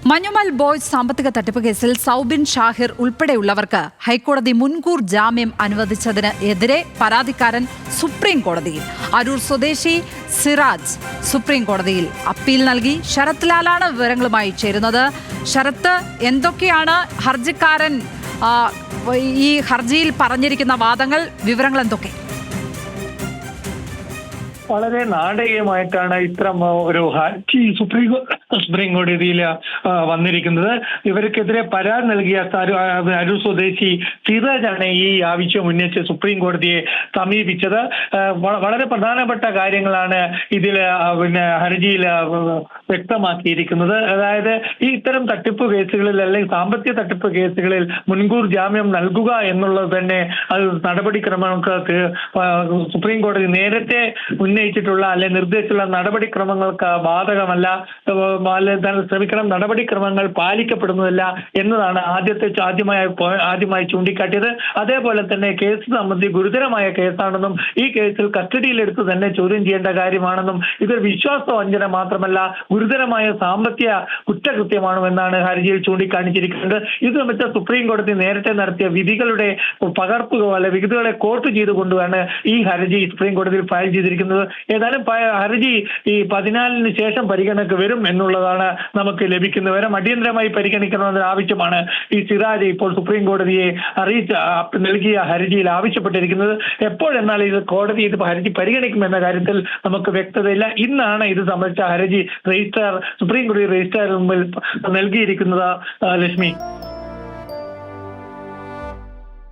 Manjummel boys സാമ്പത്തിക തട്ടിപ്പ് കേസിൽ സൗബിൻ ഷാഹിർ ഉൾപ്പെടെയുള്ളവർക്ക് ഹൈക്കോടതി മുൻകൂർ ജാമ്യം അനുവദിച്ചതിന് എതിരെ പരാതിക്കാരൻ സുപ്രീം കോടതിയിൽ. അരൂർ സ്വദേശി സിറാജ് സുപ്രീം കോടതിയിൽ അപ്പീൽ നൽകി. ശരത് ലാലാണ് വിവരങ്ങളുമായി ചേരുന്നത്. ശരത്ത്, എന്തൊക്കെയാണ് ഹർജിക്കാരൻ ഈ ഹർജിയിൽ പറഞ്ഞിരിക്കുന്ന വാദങ്ങൾ, വിവരങ്ങൾ എന്തൊക്കെ? വളരെ നാടകീയമായിട്ടാണ് ഇത്തരം ഒരു ഹർജി സുപ്രീം കോടതിയിൽ വന്നിരിക്കുന്നത്. ഇവർക്കെതിരെ പരാതി നൽകിയ അരൂർ സ്വദേശി സിറാജാണ് ഈ ആവശ്യം ഉന്നയിച്ച് സുപ്രീം കോടതിയെ സമീപിച്ചത്. വളരെ പ്രധാനപ്പെട്ട കാര്യങ്ങളാണ് ഇതിൽ ഹർജിയിൽ വ്യക്തമാക്കിയിരിക്കുന്നത്. അതായത് ഈ ഇത്തരം തട്ടിപ്പ് കേസുകളിൽ അല്ലെങ്കിൽ സാമ്പത്തിക തട്ടിപ്പ് കേസുകളിൽ മുൻകൂർ ജാമ്യം നൽകുക എന്നുള്ളത് തന്നെ അത് നടപടിക്രമങ്ങൾക്ക് സുപ്രീം കോടതി നേരത്തെ ഉന്നയിച്ചിട്ടുള്ള അല്ലെങ്കിൽ നിർദ്ദേശിച്ചുള്ള നടപടിക്രമങ്ങൾക്ക് ബാധകമല്ല. നടപടിക്രമങ്ങൾ പാലിക്കപ്പെടുന്നതല്ല എന്നതാണ് ആദ്യമായി ചൂണ്ടിക്കാട്ടിയത്. അതേപോലെ തന്നെ കേസ് സംബന്ധിച്ച് ഗുരുതരമായ കേസാണെന്നും ഈ കേസിൽ കസ്റ്റഡിയിലെടുത്ത് തന്നെ ചോദ്യം ചെയ്യേണ്ട കാര്യമാണെന്നും ഇതൊരു വിശ്വാസവഞ്ചന മാത്രമല്ല ഗുരുതരമായ സാമ്പത്തിക കുറ്റകൃത്യമാണെന്നാണ് ഹർജിയിൽ ചൂണ്ടിക്കാണിച്ചിരിക്കുന്നത്. ഇത് സംബന്ധിച്ച സുപ്രീം കോടതി നേരത്തെ നടത്തിയ വിധികളുടെ പകർപ്പുകൾ അല്ലെ വിധികളെ കോട്ട് ചെയ്തുകൊണ്ടാണ് ഈ ഹർജി സുപ്രീം കോടതിയിൽ ഫയൽ ചെയ്തിരിക്കുന്നത്. ഏതായാലും ഹർജി ഈ 14-ന് ശേഷം പരിഗണനയ്ക്ക് വരും എന്നുള്ളതാണ് നമുക്ക് ലഭിക്കുന്ന വിവരം. അടിയന്തരമായി പരിഗണിക്കണമെന്ന ആവശ്യമാണ് ഈ സിറാജ് ഇപ്പോൾ സുപ്രീം കോടതിയെ നൽകിയ ഹർജിയിൽ ആവശ്യപ്പെട്ടിരിക്കുന്നത്. എപ്പോഴെന്നാൽ ഇത് കോടതി ഹർജി പരിഗണിക്കുമെന്ന കാര്യത്തിൽ നമുക്ക് വ്യക്തതയില്ല. ഇന്നാണ് ഇത് സംബന്ധിച്ച ഹർജി സുപ്രീം കോടതി രജിസ്ട്രാർ മുമ്പിൽ നൽകിയിരിക്കുന്നത്. ലക്ഷ്മി.